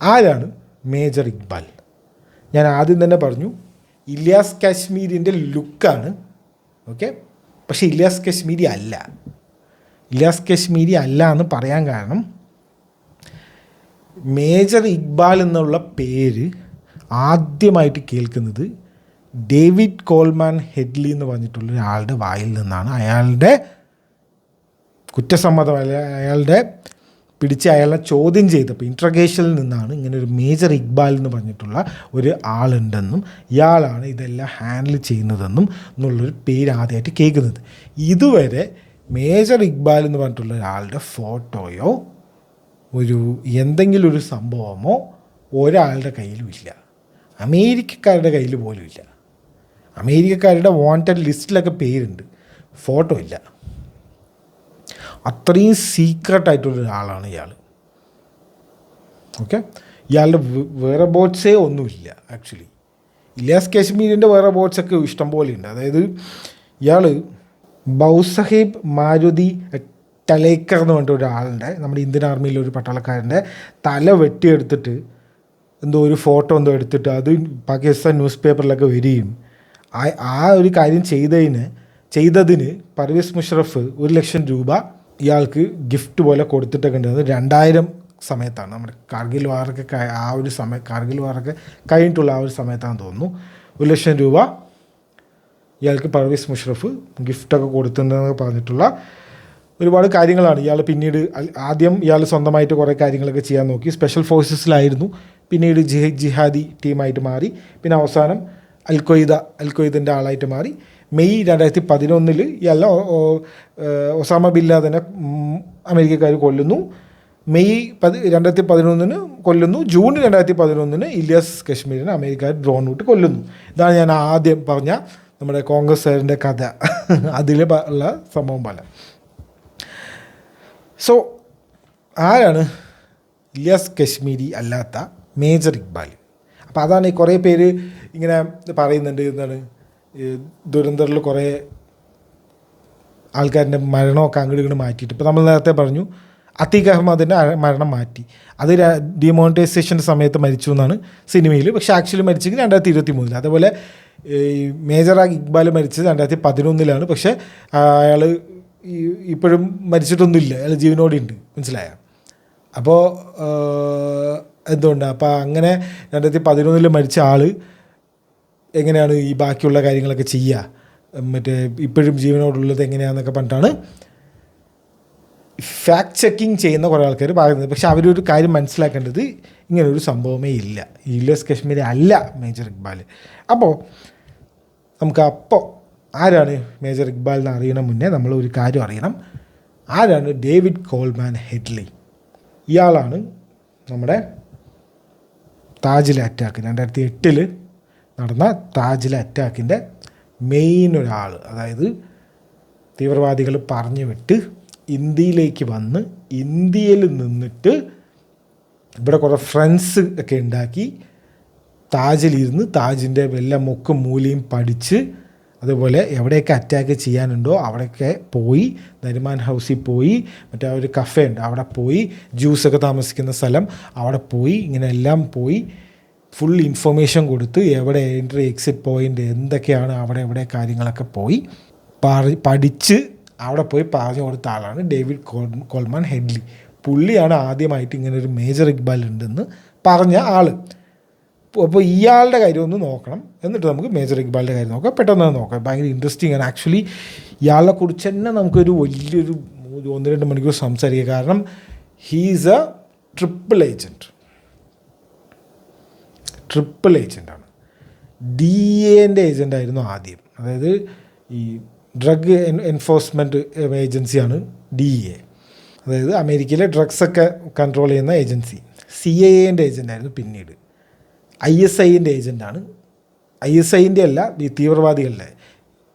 ആരാണ് മേജർ ഇക്ബാൽ? ഞാൻ ആദ്യം തന്നെ പറഞ്ഞു, ഇലിയാസ് കാശ്മീരിൻ്റെ ലുക്കാണ്. ഓക്കെ, പക്ഷേ ഇലിയാസ് കാശ്മീരി അല്ല. ഇലിയാസ് കാശ്മീരി അല്ല എന്ന് പറയാൻ കാരണം, മേജർ ഇക്ബാൽ എന്നുള്ള പേര് ആദ്യമായിട്ട് കേൾക്കുന്നത് ഡേവിഡ് കോൾമാൻ ഹെഡ്ലി എന്ന് പറഞ്ഞിട്ടുള്ള ഒരാളുടെ വായിൽ നിന്നാണ്. അയാളുടെ കുറ്റസമ്മതം, അയാളുടെ പിടിച്ച് അയാളെ ചോദ്യം ചെയ്തപ്പോൾ ഇൻട്രഗേഷനിൽ നിന്നാണ് ഇങ്ങനെ ഒരു മേജർ ഇക്ബാൽ എന്ന് പറഞ്ഞിട്ടുള്ള ഒരു ആളുണ്ടെന്നും ഇയാളാണ് ഇതെല്ലാം ഹാൻഡിൽ ചെയ്യുന്നതെന്നും എന്നുള്ളൊരു പേര് ആദ്യമായിട്ട് കേൾക്കുന്നത്. ഇതുവരെ മേജർ ഇക്ബാൽ എന്ന് പറഞ്ഞിട്ടുള്ള ഒരാളുടെ ഫോട്ടോയോ ഒരു എന്തെങ്കിലും ഒരു സംഭവമോ ഒരാളുടെ കയ്യിലും ഇല്ല. അമേരിക്കക്കാരുടെ കയ്യിൽ പോലും ഇല്ല. അമേരിക്കക്കാരുടെ വാണ്ടഡ് ലിസ്റ്റിലൊക്കെ പേരുണ്ട്, ഫോട്ടോ ഇല്ല. അത്രയും സീക്രട്ടായിട്ടുള്ള ഒരാളാണ് ഇയാൾ. ഓക്കെ, ഇയാളുടെ വേറെ ബോട്ട്സേ ഒന്നുമില്ല. ആക്ച്വലി ഇലിയാസ് കാശ്മീരിൻ്റെ വേറെ ബോട്ട്സൊക്കെ ഇഷ്ടം പോലെ ഉണ്ട്. അതായത് ഇയാൾ ബൗസഹേബ് മാരുതി ടലേക്കർ എന്ന് പറഞ്ഞിട്ട് ഒരാളുടെ, നമ്മുടെ ഇന്ത്യൻ ആർമിയിലെ ഒരു പട്ടാളക്കാരൻ്റെ തല വെട്ടിയെടുത്തിട്ട് എന്തോ ഒരു ഫോട്ടോ എന്തോ എടുത്തിട്ട് അത് പാകിസ്ഥാൻ ന്യൂസ് പേപ്പറിലൊക്കെ വരികയും ആ ഒരു കാര്യം ചെയ്തതിന് പർവേസ് മുഷറഫ് 1,00,000 രൂപ ഇയാൾക്ക് ഗിഫ്റ്റ് പോലെ കൊടുത്തിട്ടൊക്കെ ഉണ്ടായിരുന്നത് 2000 സമയത്താണ്. നമ്മുടെ കാർഗിൽ വാറൊക്കെ കാർഗിൽ വാറൊക്കെ കഴിഞ്ഞിട്ടുള്ള ആ ഒരു സമയത്താണെന്ന് തോന്നുന്നു. 1,00,000 രൂപ ഇയാൾക്ക് പർവേസ് മുഷറഫ് ഗിഫ്റ്റൊക്കെ കൊടുത്തിട്ടുണ്ടെന്ന് പറഞ്ഞിട്ടുള്ള ഒരുപാട് കാര്യങ്ങളാണ്. ഇയാൾ പിന്നീട് ആദ്യം ഇയാൾ സ്വന്തമായിട്ട് കുറേ കാര്യങ്ങളൊക്കെ ചെയ്യാൻ നോക്കി. സ്പെഷ്യൽ ഫോഴ്സസിലായിരുന്നു, പിന്നീട് ജിഹാദി ടീമായിട്ട് മാറി, പിന്നെ അവസാനം അൽഖ്വയ്ദൻ്റെ ആളായിട്ട് മാറി. മെയ് 2011 ഇയാളെ ഒസാമ ബിൻ ലാദനെ അമേരിക്കക്കാർ കൊല്ലുന്നു. മെയ് 2011 കൊല്ലുന്നു. ജൂൺ 2011 ഇലിയാസ് കാശ്മീരിനെ അമേരിക്കക്കാർ ഡ്രോൺ വിട്ട് കൊല്ലുന്നു. ഇതാണ് ഞാൻ ആദ്യം പറഞ്ഞ നമ്മുടെ കോൺഗ്രസ്സുകാരൻ്റെ കഥ. അതിൽ ഉള്ള സംഭവം പോലെ. സോ ആരാണ് ഇലിയാസ് കാശ്മീരി അല്ലാത്ത മേജർ ഇക്ബാൽ? അപ്പോൾ അതാണ് ഈ കുറേ പേര് ഇങ്ങനെ പറയുന്നുണ്ട്, എന്താണ് ദുരന്തറിൽ കുറേ ആൾക്കാരുടെ മരണമൊക്കെ അങ്ങോട്ട് ഇങ്ങോട്ട് മാറ്റിയിട്ട്. ഇപ്പോൾ നമ്മൾ നേരത്തെ പറഞ്ഞു അത്തീഖ് അഹമ്മദിൻ്റെ മരണം മാറ്റി. അത് ഡിമോണിറ്റൈസേഷൻ്റെ സമയത്ത് മരിച്ചു എന്നാണ് സിനിമയിൽ, പക്ഷേ ആക്ച്വലി മരിച്ചെങ്കിൽ 2023. അതേപോലെ മേജർ ഇക്ബാൽ മരിച്ചത് 2011, പക്ഷേ അയാൾ ഇപ്പോഴും മരിച്ചിട്ടൊന്നുമില്ല, അയാൾ ജീവനോടെ ഉണ്ട്. മനസ്സിലായോ? അപ്പോൾ എന്തുകൊണ്ടാണ് അപ്പോൾ അങ്ങനെ 2011 മരിച്ച ആൾ എങ്ങനെയാണ് ഈ ബാക്കിയുള്ള കാര്യങ്ങളൊക്കെ ചെയ്യുക, മറ്റേ ഇപ്പോഴും ജീവനോടുള്ളത് എങ്ങനെയാണെന്നൊക്കെ പറഞ്ഞിട്ടാണ് ഫാക്ട് ചെക്കിങ് ചെയ്യുന്ന കുറേ ആൾക്കാർ പറയുന്നത്. പക്ഷെ അവരൊരു കാര്യം മനസ്സിലാക്കേണ്ടത്, ഇങ്ങനൊരു സംഭവമേ ഇല്ല. ഇലിയാസ് കാശ്മീരി അല്ല മേജർ ഇക്ബാൽ. അപ്പോൾ നമുക്ക് ആരാണ് മേജർ ഇക്ബാൽ എന്ന് അറിയണം മുന്നേ നമ്മൾ ഒരു കാര്യം അറിയണം. ആരാണ് ഡേവിഡ് കോൾമാൻ ഹെഡ്ലി? ഇയാളാണ് നമ്മുടെ താജിലെ അറ്റാക്ക്, 2008 നടന്ന താജിലെ അറ്റാക്കിൻ്റെ മെയിൻ ഒരാൾ. അതായത് തീവ്രവാദികൾ പറഞ്ഞു വിട്ട് ഇന്ത്യയിലേക്ക് വന്ന് ഇന്ത്യയിൽ നിന്നിട്ട് ഇവിടെ കുറേ ഫ്രണ്ട്സ് ഒക്കെ ഉണ്ടാക്കി താജിലിരുന്ന് താജിൻ്റെ എല്ലാ മുക്കും മൂലയും പഠിച്ച്, അതുപോലെ എവിടെയൊക്കെ അറ്റാക്ക് ചെയ്യാനുണ്ടോ അവിടെയൊക്കെ പോയി, നരിമാൻ ഹൗസിൽ പോയി, മറ്റേ ഒരു കഫേ ഉണ്ട് അവിടെ പോയി, ജ്യൂസൊക്കെ താമസിക്കുന്ന സ്ഥലം അവിടെ പോയി, ഇങ്ങനെ എല്ലാം പോയി ഫുൾ ഇൻഫർമേഷൻ കൊടുത്ത് എവിടെ എൻട്രി എക്സിറ്റ് പോയിൻ്റ് എന്തൊക്കെയാണ് അവിടെ എവിടെ കാര്യങ്ങളൊക്കെ പോയി പഠിച്ച് അവിടെ പോയി പറഞ്ഞു കൊടുത്ത ആളാണ് ഡേവിഡ് കോൾമാൻ ഹെഡ്ലി. പുള്ളിയാണ് ആദ്യമായിട്ട് ഇങ്ങനെ ഒരു മേജർ ഇക്ബാൽ ഉണ്ടെന്ന് പറഞ്ഞ ആൾ. അപ്പോൾ ഇയാളുടെ കാര്യം ഒന്ന് നോക്കണം, എന്നിട്ട് നമുക്ക് മേജർ ഇക്ബാലിൻ്റെ കാര്യം നോക്കാം. പെട്ടെന്ന് നോക്കാം, ഭയങ്കര ഇൻട്രസ്റ്റിംഗ് ആണ്. ആക്ച്വലി ഇയാളെ കുറിച്ച് തന്നെ നമുക്കൊരു വലിയൊരു 1-2 മണിക്കൂർ സംസാരിക്കുക. കാരണം ഹീസ് എ ട്രിപ്പിൾ ഏജൻ്റാണ്. DEAൻ്റെ ഏജൻ്റായിരുന്നു ആദ്യം. അതായത് ഈ ഡ്രഗ് എൻഫോഴ്സ്മെൻറ്റ് ഏജൻസിയാണ് DEA. അതായത് അമേരിക്കയിലെ ഡ്രഗ്സൊക്കെ കൺട്രോൾ ചെയ്യുന്ന ഏജൻസി. CIA-ൻ്റെ ഏജൻ്റായിരുന്നു പിന്നീട്. ISIൻ്റെ ഏജൻ്റാണ്. ISIൻ്റെ അല്ല, ഈ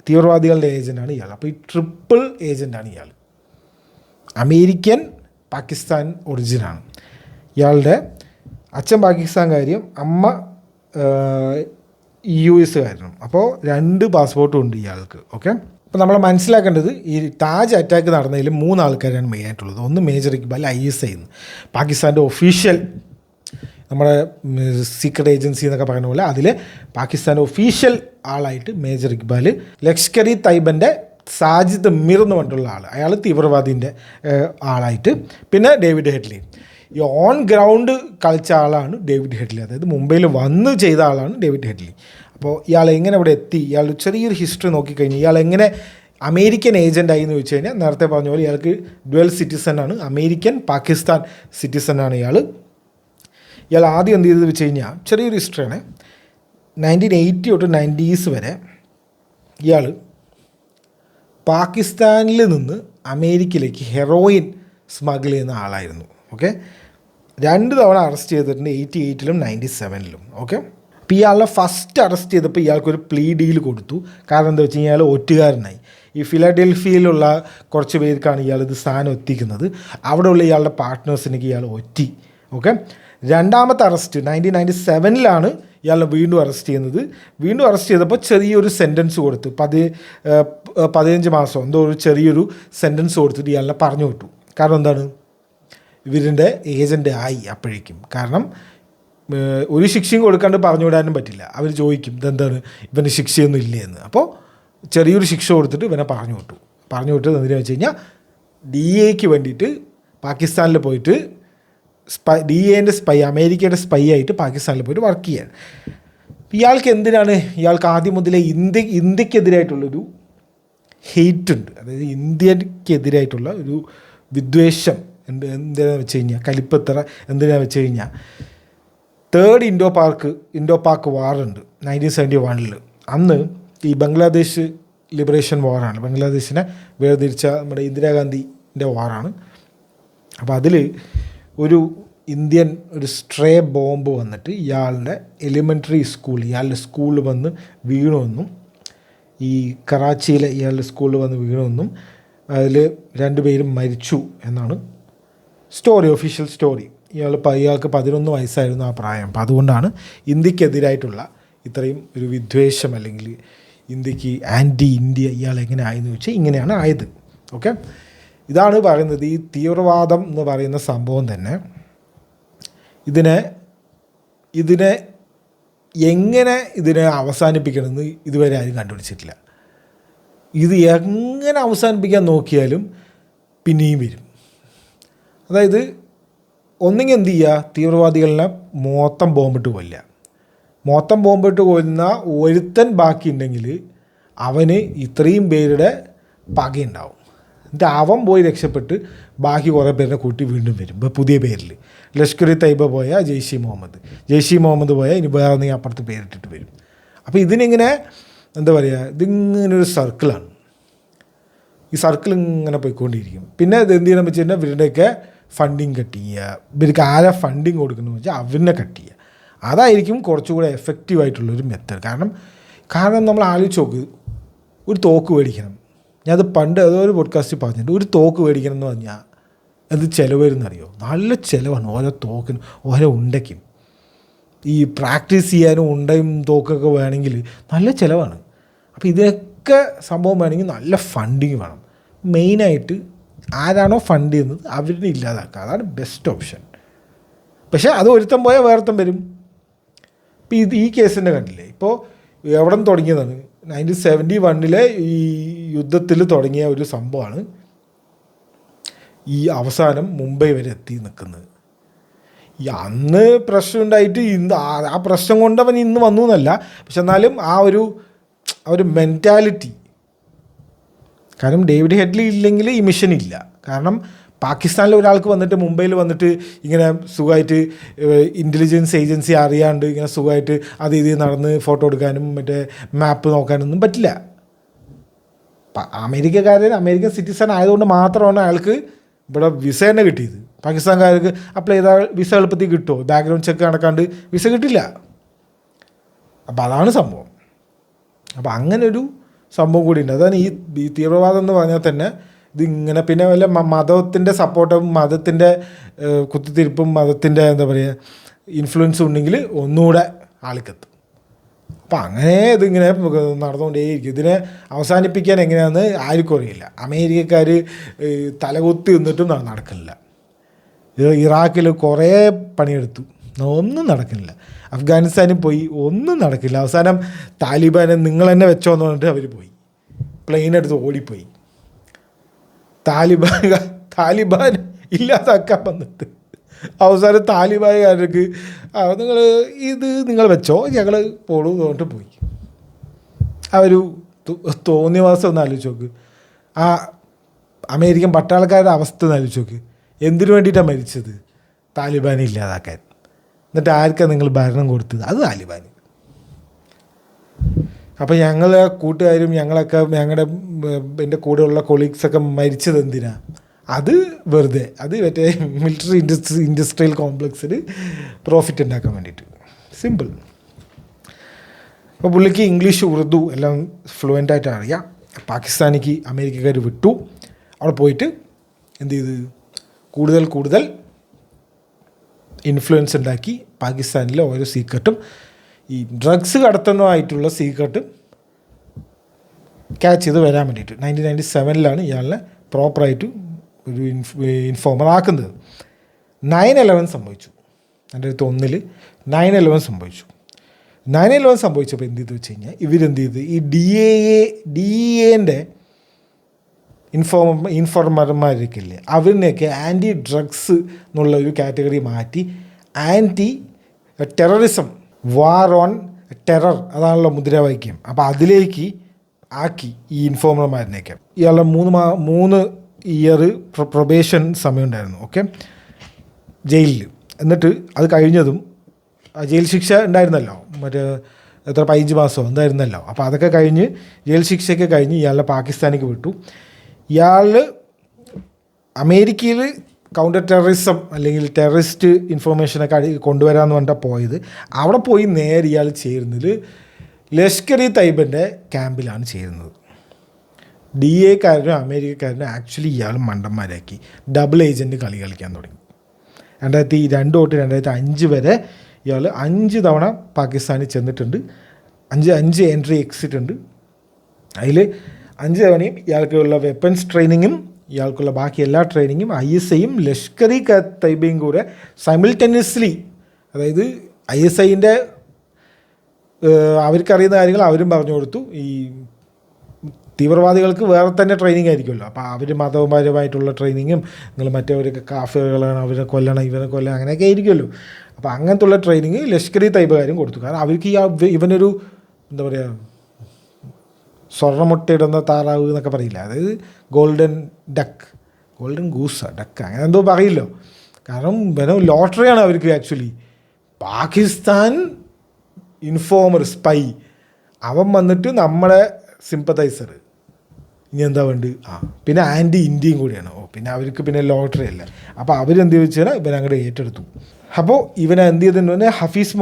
തീവ്രവാദികളുടെ ഏജൻ്റാണ് ഇയാൾ. അപ്പോൾ ഈ ട്രിപ്പിൾ ഏജൻ്റാണ് ഇയാൾ. അമേരിക്കൻ പാകിസ്ഥാൻ ഒറിജിനാണ്. ഇയാളുടെ അച്ഛൻ പാകിസ്ഥാൻകാരിയും അമ്മ US കാരനും. അപ്പോൾ 2 പാസ്പോർട്ടും ഉണ്ട് ഇയാൾക്ക്. ഓക്കെ, അപ്പോൾ നമ്മൾ മനസ്സിലാക്കേണ്ടത് ഈ താജ് അറ്റാക്ക് നടന്നതിൽ 3 ആൾക്കാരാണ് മെയിനായിട്ടുള്ളത്. ഒന്ന് മേജർ ഇക്ബാൽ, ISI പാകിസ്ഥാൻ്റെ ഒഫീഷ്യൽ നമ്മുടെ സീക്രട്ട് ഏജൻസി എന്നൊക്കെ പറയുന്ന പോലെ അതിൽ പാകിസ്ഥാൻ ഒഫീഷ്യൽ ആളായിട്ട് മേജർ ഇക്ബാൽ, ലഷ്കർ ഇ തൈബൻ്റെ സാജിദ് മിർ എന്ന് പറഞ്ഞിട്ടുള്ള ആൾ, അയാൾ തീവ്രവാദീൻ്റെ ആളായിട്ട്, പിന്നെ ഡേവിഡ് ഹെഡ്ലി. ഈ ഓൺ ഗ്രൗണ്ട് കളിച്ച ആളാണ് ഡേവിഡ് ഹെഡ്ലി, അതായത് മുംബൈയിൽ വന്ന് ചെയ്ത ആളാണ് ഡേവിഡ് ഹെഡ്ലി. അപ്പോൾ ഇയാൾ എങ്ങനെ ഇവിടെ എത്തി, ഇയാൾ ചെറിയൊരു ഹിസ്റ്ററി നോക്കിക്കഴിഞ്ഞാൽ ഇയാൾ എങ്ങനെ അമേരിക്കൻ ഏജൻ്റായി എന്ന് ചോദിച്ചു കഴിഞ്ഞാൽ നേരത്തെ പറഞ്ഞ പോലെ ഇയാൾക്ക് ഡ്വൽ സിറ്റിസൺ ആണ്, അമേരിക്കൻ പാകിസ്ഥാൻ സിറ്റിസൺ ആണ് ഇയാൾ. ഇയാൾ ആദ്യം എന്ത് ചെയ്തത് വെച്ച് കഴിഞ്ഞാൽ ചെറിയൊരു ഹിസ്റ്ററിയാണ്. 1980 തൊട്ട് 90s വരെ ഇയാൾ പാകിസ്ഥാനിൽ നിന്ന് അമേരിക്കയിലേക്ക് ഹെറോയിൻ സ്മഗിൾ ചെയ്യുന്ന ആളായിരുന്നു. ഓക്കെ, 2 തവണ അറസ്റ്റ് ചെയ്തിട്ടുണ്ട്, 88-ലും 97-ലും. ഓക്കെ, അപ്പോൾ ഇയാളെ ഫസ്റ്റ് അറസ്റ്റ് ചെയ്തപ്പോൾ ഇയാൾക്കൊരു പ്ലീ ഡീൽ കൊടുത്തു. കാരണം എന്താ വെച്ച് കഴിഞ്ഞാൽ ഇയാൾ ഒറ്റുകാരനായി. ഈ ഫിലഡൽഫിയയിലുള്ള കുറച്ച് പേർക്കാണ് ഇയാളിത് സാധനം എത്തിക്കുന്നത്. അവിടെയുള്ള ഇയാളുടെ പാർട്ട്നേഴ്സിനേക്ക് ഇയാൾ ഒറ്റി. ഓക്കെ, രണ്ടാമത്തെ അറസ്റ്റ് 1997-ലാണ് ഇയാളെ വീണ്ടും അറസ്റ്റ് ചെയ്യുന്നത്. വീണ്ടും അറസ്റ്റ് ചെയ്തപ്പോൾ ചെറിയൊരു സെൻറ്റൻസ് കൊടുത്ത് 15 മാസം എന്തോ ഒരു ചെറിയൊരു സെൻറ്റൻസ് കൊടുത്തിട്ട് ഇയാളെ പറഞ്ഞു വിട്ടു. കാരണം എന്താണ്, ഇവരിൻ്റെ ഏജൻ്റ് ആയി അപ്പോഴേക്കും. കാരണം ഒരു ശിക്ഷയും കൊടുക്കാണ്ട് പറഞ്ഞു വിടാനും പറ്റില്ല. അവർ ചോദിക്കും ഇതെന്താണ് ഇവന് ശിക്ഷയൊന്നും ഇല്ലേ എന്ന്. അപ്പോൾ ചെറിയൊരു ശിക്ഷ കൊടുത്തിട്ട് ഇവനെ പറഞ്ഞു വിട്ടു. പറഞ്ഞു വിട്ടത് എന്തിനാണെന്ന് വെച്ച് കഴിഞ്ഞാൽ DAക്ക് വേണ്ടിയിട്ട് പാകിസ്ഥാനിൽ പോയിട്ട് DAൻ്റെ സ്പൈ, അമേരിക്കയുടെ സ്പൈ ആയിട്ട് പാകിസ്ഥാനിൽ പോയിട്ട് വർക്ക് ചെയ്യാൻ. ഇയാൾക്ക് എന്തിനാണ്, ഇയാൾക്ക് ആദ്യം മുതലേ ഇന്ത്യക്കെതിരായിട്ടുള്ളൊരു ഹെയ്റ്റ് ഉണ്ട്. അതായത് ഇന്ത്യക്കെതിരായിട്ടുള്ള ഒരു വിദ്വേഷം എന്തിനാണെന്ന് വെച്ച് കഴിഞ്ഞാൽ, കലിപ്പത്ര എന്തിനാണെന്ന് വെച്ച് കഴിഞ്ഞാൽ, തേർഡ് ഇൻഡോ പാക് വാറുണ്ട് 1971. അന്ന് ഈ ബംഗ്ലാദേശ് ലിബറേഷൻ വാറാണ്, ബംഗ്ലാദേശിനെ വേർതിരിച്ച നമ്മുടെ ഇന്ദിരാഗാന്ധിൻ്റെ വാറാണ്. അപ്പോൾ അതിൽ ഒരു ഇന്ത്യൻ ഒരു സ്ട്രേ ബോംബ് വന്നിട്ട് ഇയാളുടെ എലിമെൻ്ററി സ്കൂൾ, ഇയാളുടെ സ്കൂളിൽ വന്ന് വീണമെന്നും, ഈ കറാച്ചിയിലെ ഇയാളുടെ സ്കൂളിൽ വന്ന് വീണമെന്നും അതിൽ 2 പേരും മരിച്ചു എന്നാണ് സ്റ്റോറി, ഒഫീഷ്യൽ സ്റ്റോറി. ഇയാൾക്ക് 11 വയസ്സായിരുന്നു ആ പ്രായം. അപ്പോൾ അതുകൊണ്ടാണ് ഇന്ത്യക്കെതിരായിട്ടുള്ള ഇത്രയും ഒരു വിദ്വേഷം, അല്ലെങ്കിൽ ഇന്ത്യക്ക് ആൻറ്റി ഇന്ത്യ ഇയാൾ എങ്ങനെ ആയെന്ന് വെച്ചാൽ ഇങ്ങനെയാണ് ആയത്. ഓക്കെ, ഇതാണ് പറയുന്നത്. ഈ തീവ്രവാദം എന്ന് പറയുന്ന സംഭവം തന്നെ ഇതിനെ എങ്ങനെ അവസാനിപ്പിക്കണമെന്ന് ഇതുവരെ ആരും കണ്ടുപിടിച്ചിട്ടില്ല. ഇത് എങ്ങനെ അവസാനിപ്പിക്കാൻ നോക്കിയാലും പിന്നെയും വരും. അതായത് ഒന്നെങ്കിൽ എന്ത് ചെയ്യുക, തീവ്രവാദികളെ മൊത്തം ബോംബിട്ട് കൊല്ലുക. മൊത്തം ബോംബിട്ട് കൊല്ലുന്ന ഒരുത്തൻ ബാക്കിയുണ്ടെങ്കിൽ അവന് ഇത്രയും പേരുടെ പകയുണ്ടാവും. എന്നിട്ട് അവൻ പോയി രക്ഷപ്പെട്ട് ബാക്കി കുറേ പേരെ കൂട്ടി വീണ്ടും വരും. ഇപ്പോൾ പുതിയ പേരിൽ ലഷ്കർ ഇ തൈബ പോയാൽ ജെയ്ഷ് ഇ മുഹമ്മദ് പോയാൽ ഇനി വേറെ അപ്പുറത്ത് പേരിട്ടിട്ട് വരും. അപ്പോൾ ഇതിനിങ്ങനെ എന്താ പറയുക, ഇതിങ്ങനൊരു സർക്കിളാണ്. ഈ സർക്കിൾ ഇങ്ങനെ പോയിക്കൊണ്ടിരിക്കും. പിന്നെ ഇത് എന്ത് ചെയ്യണം വെച്ച് കഴിഞ്ഞാൽ ഇവരുടെയൊക്കെ ഫണ്ടിങ് കട്ട് ചെയ്യുക. ഇവർക്ക് ആരാ ഫണ്ടിങ് കൊടുക്കണമെന്ന് വെച്ചാൽ അവരിനെ കട്ട് ചെയ്യുക. അതായിരിക്കും കുറച്ചുകൂടെ എഫക്റ്റീവായിട്ടുള്ളൊരു മെത്തേഡ്. കാരണം നമ്മൾ ആലോചിച്ച് നോക്ക്, ഒരു തോക്ക് മേടിക്കണം. ഞാനത് പണ്ട് അതൊരു പോഡ്കാസ്റ്റിൽ പറഞ്ഞിട്ടുണ്ട്. ഒരു തോക്ക് മേടിക്കണം എന്ന് പറഞ്ഞാൽ അത് ചിലവ് വരുന്നറിയോ? നല്ല ചിലവാണ് ഓരോ തോക്കിനും ഓരോ ഉണ്ടയ്ക്കും. ഈ പ്രാക്ടീസ് ചെയ്യാനും ഉണ്ടയും തോക്കൊക്കെ വേണമെങ്കിൽ നല്ല ചിലവാണ്. അപ്പോൾ ഇതിനൊക്കെ സംഭവം വേണമെങ്കിൽ നല്ല ഫണ്ടിങ് വേണം. മെയിനായിട്ട് ആരാണോ ഫണ്ട് ചെയ്യുന്നത് അവരിനെ ഇല്ലാതാക്കുക, അതാണ് ബെസ്റ്റ് ഓപ്ഷൻ. പക്ഷേ അത് ഒരുത്തം പോയാൽ വേറെത്തം വരും. ഇപ്പോൾ ഈ കേസിൻ്റെ കണ്ടില്ലേ, ഇപ്പോൾ എവിടെ നിന്ന് തുടങ്ങിയതാണ്, 1971 ഈ യുദ്ധത്തിൽ തുടങ്ങിയ ഒരു സംഭവമാണ് ഈ അവസാനം മുംബൈ വരെ എത്തി നിൽക്കുന്നത്. ഈ അന്ന് പ്രശ്നം ഉണ്ടായിട്ട് ആ പ്രശ്നം കൊണ്ട് അവൻ ഇന്ന് വന്നു എന്നല്ല, പക്ഷെ എന്നാലും ആ ഒരു മെൻറ്റാലിറ്റി. കാരണം ഡേവിഡ് ഹെഡ്ലി ഇല്ലെങ്കിൽ ഈ മിഷൻ ഇല്ല. കാരണം പാകിസ്ഥാനിൽ ഒരാൾക്ക് വന്നിട്ട് മുംബൈയിൽ വന്നിട്ട് ഇങ്ങനെ സുഖമായിട്ട് ഇൻ്റലിജൻസ് ഏജൻസി അറിയാണ്ട് ഇങ്ങനെ സുഖമായിട്ട് ഇത് നടന്ന് ഫോട്ടോ എടുക്കാനും മറ്റേ മാപ്പ് നോക്കാനൊന്നും പറ്റില്ല. അമേരിക്കൻ സിറ്റിസൺ ആയതുകൊണ്ട് മാത്രമാണ് അയാൾക്ക് ഇവിടെ വിസ തന്നെ കിട്ടിയത്. പാകിസ്ഥാൻകാർക്ക് അപ്ലൈ ചെയ്താൽ വിസ എളുപ്പത്തിൽ കിട്ടുമോ? ബാക്ക്ഗ്രൗണ്ട് ചെക്ക് നടക്കാണ്ട് വിസ കിട്ടില്ല. അപ്പോൾ അതാണ് സംഭവം. അപ്പോൾ അങ്ങനൊരു സംഭവം കൂടി ഉണ്ട്. അതാണ് ഈ തീവ്രവാദം എന്ന് പറഞ്ഞാൽ തന്നെ ഇതിങ്ങനെ. പിന്നെ വല്ല മതത്തിൻ്റെ സപ്പോർട്ടും മതത്തിൻ്റെ കുത്തിത്തിരിപ്പും മതത്തിൻ്റെ എന്താ പറയുക ഇൻഫ്ലുവൻസും ഉണ്ടെങ്കിൽ ഒന്നുകൂടെ ആളിക്കെത്തും. അപ്പം അങ്ങനെ ഇതിങ്ങനെ നടന്നുകൊണ്ടേയിരിക്കും. ഇതിനെ അവസാനിപ്പിക്കാൻ എങ്ങനെയാണെന്ന് ആർക്കും അറിയില്ല. അമേരിക്കക്കാർ തലകുത്തി നിന്നിട്ടും നടക്കില്ല. ഇറാഖിൽ കുറേ പണിയെടുത്തു. ഒന്നും നടക്കുന്നില്ല. അഫ്ഗാനിസ്ഥാനിൽ പോയി ഒന്നും നടക്കില്ല. അവസാനം താലിബാനെ നിങ്ങൾ തന്നെ വെച്ചോന്ന് പറഞ്ഞിട്ട് അവർ പോയി, പ്ലെയിൻ എടുത്ത് ഓടിപ്പോയി. താലിബാൻ ഇല്ലാതാക്കാൻ വന്നിട്ട് അവസാനം താലിബാനുകാർക്ക് നിങ്ങൾ വെച്ചോ, ഞങ്ങൾ പോളൂ പറഞ്ഞിട്ട് പോയി. ആ ഒരു തോന്നിയ മാസം ഒന്ന് ആലോചിച്ച് നോക്ക്. ആ അമേരിക്കൻ പട്ടാളക്കാരുടെ അവസ്ഥ ഒന്ന് ആലോചിച്ച് നോക്ക്. എന്തിനു വേണ്ടിയിട്ടാണ് മരിച്ചത്? താലിബാനെ ഇല്ലാതാക്കാൻ. എന്നിട്ട് ആർക്കാണ് നിങ്ങൾ ഭരണം കൊടുത്തത്? അത് താലിബാന്. അപ്പോൾ ഞങ്ങൾ കൂട്ടുകാരും എൻ്റെ കൂടെയുള്ള കൊളീഗ്സൊക്കെ മരിച്ചത് എന്തിനാ? അത് വെറുതെ, അത് മറ്റേ മിലിറ്ററി ഇൻഡസ്ട്രിയൽ കോംപ്ലക്സിൽ പ്രോഫിറ്റ് ഉണ്ടാക്കാൻ വേണ്ടിയിട്ട്. സിമ്പിൾ. അപ്പോൾ പുള്ളിക്ക് ഇംഗ്ലീഷ്, ഉറുദു എല്ലാം ഫ്ലുവൻ്റായിട്ട് അറിയാം. പാകിസ്ഥാനിക്ക് അമേരിക്കക്കാർ വിട്ടു. അവിടെ പോയിട്ട് എന്ത് ചെയ്ത് കൂടുതൽ ഇൻഫ്ലുവൻസ് ഉണ്ടാക്കി. പാകിസ്ഥാനിലെ ഓരോ സീക്രട്ടും, ഈ ഡ്രഗ്സ് കടത്തുന്നതായിട്ടുള്ള സീക്രട്ട് ക്യാച്ച് ചെയ്ത് വരാൻ വേണ്ടിയിട്ട് 1997 ഇയാളെ പ്രോപ്പറായിട്ട് ഒരു ഇൻഫോമർ ആക്കുന്നത്. 9/11 സംഭവിച്ചു. 2001 9/11 സംഭവിച്ചു. 9/11 സംഭവിച്ചപ്പോൾ എന്ത് ചെയ്തു വെച്ച് കഴിഞ്ഞാൽ ഇവരെന്ത് ചെയ്ത് ഈ DEAൻ്റെ ഇൻഫോർമർമാരൊക്കെയില്ലേ, അവരിനെയൊക്കെ ആൻറ്റി ഡ്രഗ്സ് എന്നുള്ള ഒരു കാറ്റഗറി മാറ്റി anti terrorism, war on terror, അതാണല്ലോ മുദ്രാവാക്യം. അപ്പോൾ അതിലേക്ക് ആക്കി ഈ ഇൻഫോർമർമാരിനെയൊക്കെ. ഇയാളുടെ 3 ഇയർ പ്രൊബേഷൻ സമയമുണ്ടായിരുന്നു. ഓക്കെ, ജയിലിൽ. എന്നിട്ട് അത് കഴിഞ്ഞതും ജയിൽ ശിക്ഷ ഉണ്ടായിരുന്നല്ലോ, മറ്റേ 15 മാസമോ എന്തായിരുന്നല്ലോ. അപ്പോൾ അതൊക്കെ കഴിഞ്ഞ് ജയിൽ ശിക്ഷയൊക്കെ കഴിഞ്ഞ് ഇയാളെ പാകിസ്ഥാനിലേക്ക് വിട്ടു. ഇയാൾ അമേരിക്കയിൽ കൗണ്ടർ ടെററിസം അല്ലെങ്കിൽ ടെററിസ്റ്റ് ഇൻഫർമേഷനൊക്കെ കൊണ്ടുവരാമെന്ന് പറഞ്ഞിട്ടാണ് പോയത്. അവിടെ പോയി നേരെ ഇയാൾ ചേരുന്നത് ലഷ്കർ ഇ തയ്യബിൻ്റെ ക്യാമ്പിലാണ് ചേരുന്നത്. DAക്കാരനും അമേരിക്കക്കാരനും ആക്ച്വലി ഇയാൾ മണ്ടന്മാരാക്കി ഡബിൾ ഏജൻറ്റ് കളി കളിക്കാൻ തുടങ്ങി. 2002 തൊട്ട് 2005 വരെ ഇയാൾ 5 തവണ പാകിസ്ഥാനിൽ ചെന്നിട്ടുണ്ട്. 5 എൻട്രി എക്സിറ്റ് ഉണ്ട്. അതിൽ 5 തവണയും ഇയാൾക്കുള്ള വെപ്പൺസ് ട്രെയിനിങ്ങും ഇയാൾക്കുള്ള ബാക്കി എല്ലാ ട്രെയിനിങ്ങും ISIയും ലഷ്കർ ഇ തയ്യബയും കൂടെ സൈമിൾട്ടേനിയസ്ലി, അതായത് ISIൻ്റെ അവർക്കറിയുന്ന കാര്യങ്ങൾ അവരും പറഞ്ഞു കൊടുത്തു. ഈ തീവ്രവാദികൾക്ക് വേറെ തന്നെ ട്രെയിനിങ് ആയിരിക്കുമല്ലോ. അപ്പോൾ അവർ മതപരമായിട്ടുള്ള ട്രെയിനിങ്ങും നിങ്ങൾ മറ്റവരൊക്കെ കാഫിറുകളാണ്, അവരെ കൊല്ലണം, ഇവരെ കൊല്ലണം, അങ്ങനെയൊക്കെ ആയിരിക്കുമല്ലോ. അപ്പോൾ അങ്ങനത്തുള്ള ട്രെയിനിങ് ലഷ്കർ ഇ തയ്യബുകാരും കൊടുത്തു. കാരണം അവർക്ക് ഇവനൊരു എന്താ പറയുക, സ്വർണ്ണമുട്ടയിടുന്ന താറാവ് എന്നൊക്കെ പറയില്ല, അതായത് ഗോൾഡൻ ഗൂസ് ഡക്ക് അങ്ങനെ എന്തോ പറയില്ലോ. കാരണം ലോട്ടറിയാണ് അവർക്ക് ആക്ച്വലി. പാകിസ്ഥാൻ ഇൻഫോമർ, സ്പൈ, അവൻ വന്നിട്ട് നമ്മളെ സിമ്പതൈസർ, ഇനി എന്താ വേണ്ടത്? പിന്നെ ആൻറ്റി ഇന്ത്യയും കൂടിയാണ്. പിന്നെ അവർക്ക് പിന്നെ ലോട്ടറി അല്ല. അപ്പോൾ അവരെന്ത് വെച്ചാൽ ഇവനങ്ങോട്ട് ഏറ്റെടുത്തു. അപ്പോൾ ഇവനെ എന്ത് ചെയ്തെന്ന് പറഞ്ഞാൽ ഹഫീസ്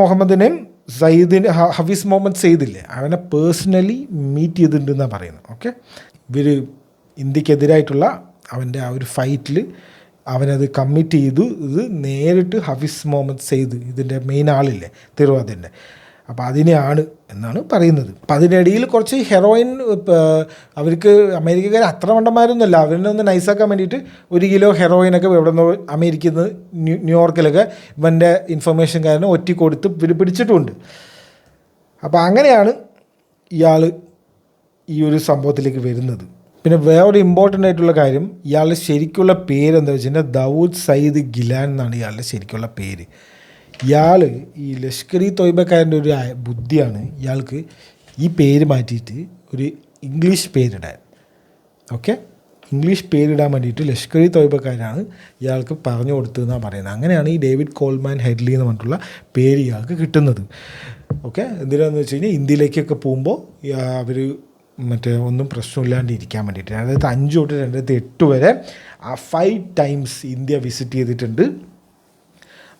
മുഹമ്മദ് സെയ്ദില്ലേ, അവനെ പേഴ്സണലി മീറ്റ് ചെയ്തിട്ടുണ്ടെന്നാണ് പറയുന്നത്. ഓക്കെ, ഇവർ ഇന്ത്യക്കെതിരായിട്ടുള്ള അവൻ്റെ ആ ഒരു ഫൈറ്റിൽ അവനത് കമ്മിറ്റ് ചെയ്തു. ഇത് നേരിട്ട് ഹഫീസ് മുഹമ്മദ് സെയ്ദ്, ഇതിൻ്റെ മെയിൻ ആളില്ലേ തീവ്രവാദിൻ്റെ, അപ്പോൾ അതിനെയാണ് എന്നാണ് പറയുന്നത്. അപ്പം അതിനിടയിൽ കുറച്ച് ഹെറോയിൻ, അവർക്ക് അമേരിക്കക്കാർ അത്ര മണ്ടന്മാരൊന്നുമല്ല, അവരെ ഒന്ന് നൈസാക്കാൻ വേണ്ടിയിട്ട് 1 കിലോ ഹെറോയിനൊക്കെ എവിടെ നിന്ന് അമേരിക്കയിൽ നിന്ന് ന്യൂയോർക്കിലൊക്കെ ഇവൻ്റെ ഇൻഫർമേഷൻകാരനെ കൊടുത്ത് ഇവർ പിടിച്ചിട്ടുമുണ്ട്. അപ്പോൾ അങ്ങനെയാണ് ഇയാൾ ഈ ഒരു സംഭവത്തിലേക്ക് വരുന്നത്. പിന്നെ വേറൊരു ഇമ്പോർട്ടൻ്റ് ആയിട്ടുള്ള കാര്യം, ഇയാളുടെ ശരിക്കുള്ള പേര് എന്താ വെച്ച് കഴിഞ്ഞാൽ ദാവൂദ് സയ്യിദ് ഗിലാൻ എന്നാണ് ഇയാളുടെ ശരിക്കുള്ള പേര്. ഇയാൾ ഈ ലഷ്കർ ഇ തൊയ്ബക്കാരൻ്റെ ഒരു ബുദ്ധിയാണ് ഇയാൾക്ക് ഈ പേര് മാറ്റിയിട്ട് ഒരു ഇംഗ്ലീഷ് പേരിടാൻ. ഓക്കെ, ഇംഗ്ലീഷ് പേരിടാൻ വേണ്ടിയിട്ട് ലഷ്കർ ഇ തൊയ്ബക്കാരാണ് ഇയാൾക്ക് പറഞ്ഞു കൊടുത്തതെന്നാണ് പറയുന്നത്. അങ്ങനെയാണ് ഈ ഡേവിഡ് കോൾമാൻ ഹെഡ്ലി എന്ന് പറഞ്ഞിട്ടുള്ള പേര് ഇയാൾക്ക് കിട്ടുന്നത്. ഓക്കെ, എന്തിനാണെന്ന് വെച്ച് കഴിഞ്ഞാൽ ഇന്ത്യയിലേക്കൊക്കെ പോകുമ്പോൾ അവർ ഒന്നും പ്രശ്നമില്ലാണ്ട് ഇരിക്കാൻ വേണ്ടിയിട്ട്. 2005 തൊട്ട് 2008 വരെ 5 ടൈംസ് ഇന്ത്യ വിസിറ്റ് ചെയ്തിട്ടുണ്ട്.